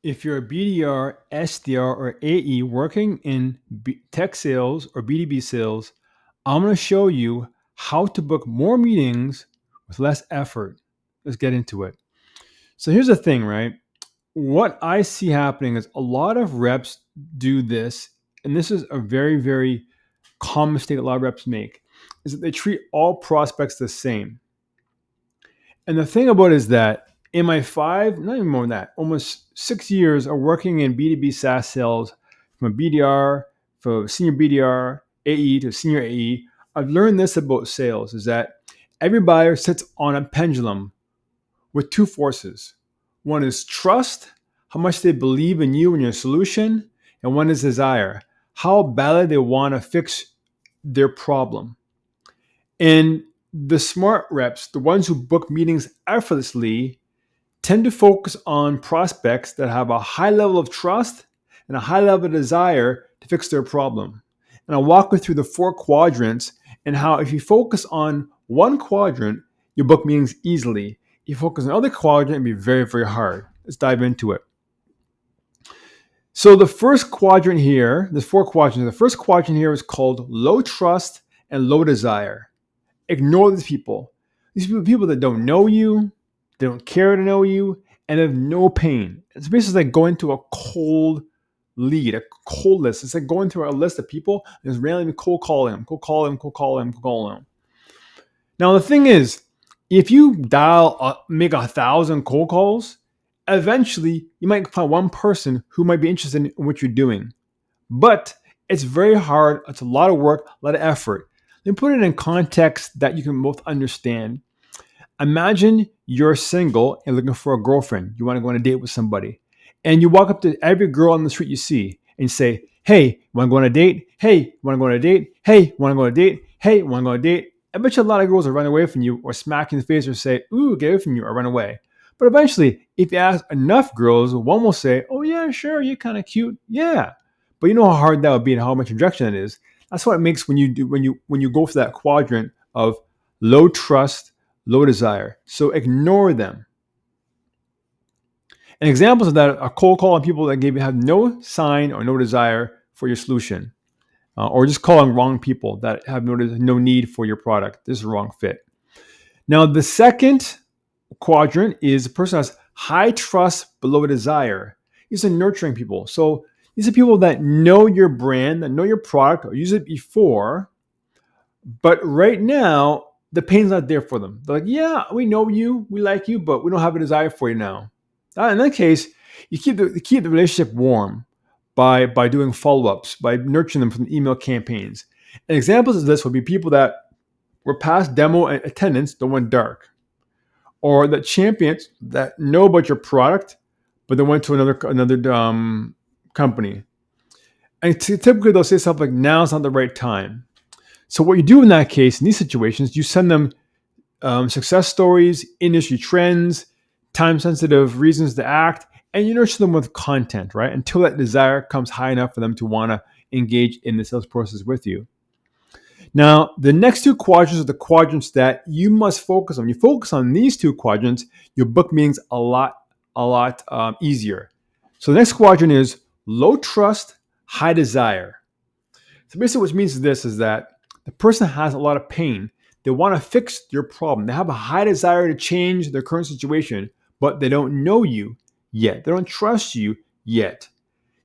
If you're a BDR, SDR, or AE working in tech sales or B2B sales, I'm going to show you how to book more meetings with less effort. Let's get into it. So here's the thing, right? What I see happening is a lot of reps do this, and this is a very, very common mistake a lot of reps make, is that they treat all prospects the same. And the thing about it is that in my not even more than that, almost 6 years of working in B2B SaaS sales, from a BDR, from a senior BDR, AE to senior AE, I've learned this about sales is that every buyer sits on a pendulum with two forces. One is trust, how much they believe in you and your solution, and one is desire, how badly they want to fix their problem. And the smart reps, the ones who book meetings effortlessly, tend to focus on prospects that have a high level of trust and a high level of desire to fix their problem. And I'll walk you through the four quadrants and how if you focus on one quadrant, you book meetings easily. If you focus on another quadrant, it'd be very, very hard. Let's dive into it. So the first quadrant here, there's four quadrants. The first quadrant here is called low trust and low desire. Ignore these people. These people that don't know you, they don't care to know you, and have no pain. It's basically like going to a cold lead, a cold list. It's like going through a list of people and just randomly cold calling them, cold calling them, cold calling them, cold calling them. Now the thing is, if you make 1,000 cold calls, eventually you might find one person who might be interested in what you're doing. But it's very hard. It's a lot of work, a lot of effort. Let me put it in context that you can both understand. Imagine you're single and looking for a girlfriend. You want to go on a date with somebody. And you walk up to every girl on the street you see and say, hey, you want to go on a date? Hey, you want to go on a date? Hey, you want to go on a date? Hey, you want to go on a date? I bet you a lot of girls will run away from you or smack you in the face or say, ooh, get away from you or run away. But eventually, if you ask enough girls, one will say, oh yeah, sure, you're kind of cute. Yeah. But you know how hard that would be and how much rejection it is. That's what it makes when you go for that quadrant of low trust, low desire. So ignore them. And examples of that are cold calling people that have no sign or no desire for your solution, or just calling wrong people that have no need for your product. This is a wrong fit. Now, the second quadrant is a person who has high trust but low desire. These are nurturing people. So these are people that know your brand, that know your product, or use it before, but right now the pain's not there for them. They're like, yeah, we know you, we like you, but we don't have a desire for you now. In that case, you keep the relationship warm by doing follow-ups, by nurturing them from email campaigns. And examples of this would be people that were past demo attendance that went dark, or the champions that know about your product, but they went to another company. And typically they'll say something like, now's not the right time. So what you do in that case, in these situations, you send them success stories, industry trends, time-sensitive reasons to act, and you nurture them with content, right? Until that desire comes high enough for them to want to engage in the sales process with you. Now, the next two quadrants are the quadrants that you must focus on. When you focus on these two quadrants, your book meetings a lot easier. So the next quadrant is low trust, high desire. So basically what it means is that the person has a lot of pain. They want to fix your problem. They have a high desire to change their current situation, but they don't know you yet. They don't trust you yet.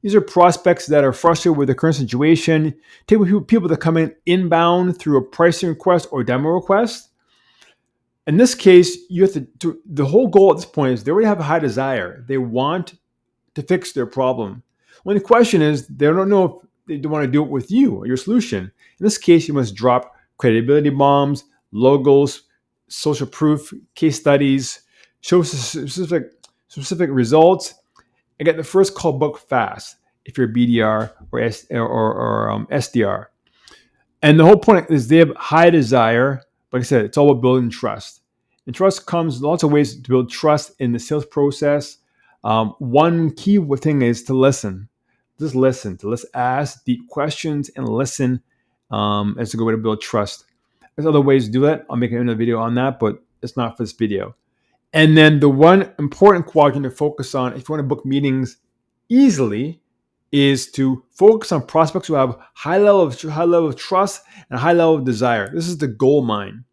These are prospects that are frustrated with the current situation. Take people that come in inbound through a pricing request or demo request. In this case, you have to the whole goal at this point is they already have a high desire. They want to fix their problem. When the question is, they don't know if they want to do it with you or your solution. In this case, you must drop credibility bombs, logos, social proof, case studies, show specific results, and get the first call booked fast if you're a BDR or SDR. And the whole point is they have high desire. Like I said, it's all about building trust. And trust comes lots of ways to build trust in the sales process. One key thing is to listen. Just listen. To ask deep questions and listen as a good way to build trust. There's other ways to do that. I'll make another video on that, but it's not for this video. And then the one important quadrant to focus on if you want to book meetings easily is to focus on prospects who have high level of trust and high level of desire. This is the gold mine.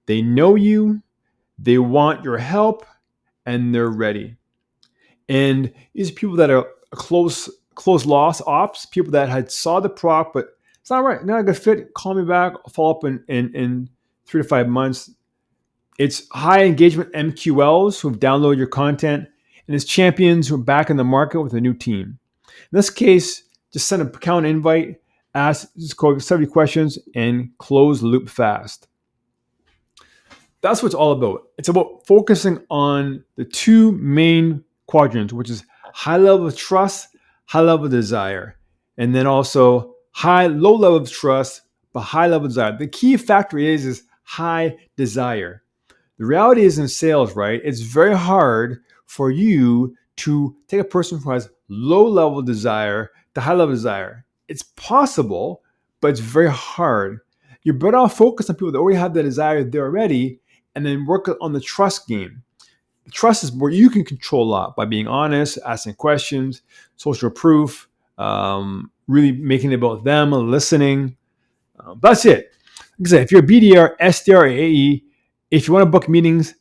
They know you, they want your help, and they're ready. And these are people that are close loss ops, people that had saw the prop, but it's not right, not a good fit. Call me back. I'll follow up in 3 to 5 months. It's high engagement MQLs who've downloaded your content, and it's champions who are back in the market with a new team. In this case, just send an account invite, ask 70 questions, and close the loop fast. That's what it's all about. It's about focusing on the two main quadrants, which is high level of trust, high level of desire, and then also low level of trust, but high level of desire. The key factor is high desire. The reality is in sales, right? It's very hard for you to take a person who has low level desire to high level desire. It's possible, but it's very hard. You're better off focused on people that already have the desire there already, and then work on the trust game. The trust is where you can control a lot by being honest, asking questions, social proof, really making it about them, listening. That's it. Like I said, if you're a BDR, SDR, or AE, if you want to book meetings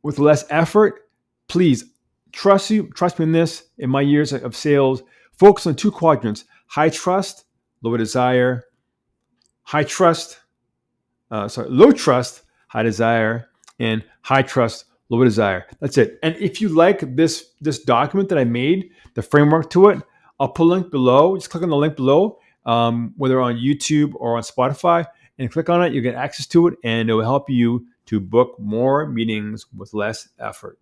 with less effort, please trust me in this. In my years of sales, focus on two quadrants: high trust, low desire. Low trust, high desire, and high trust, low desire. That's it. And if you like this document that I made, the framework to it, I'll put a link below. Just click on the link below, whether on YouTube or on Spotify, and click on it. You get access to it, and it will help you to book more meetings with less effort.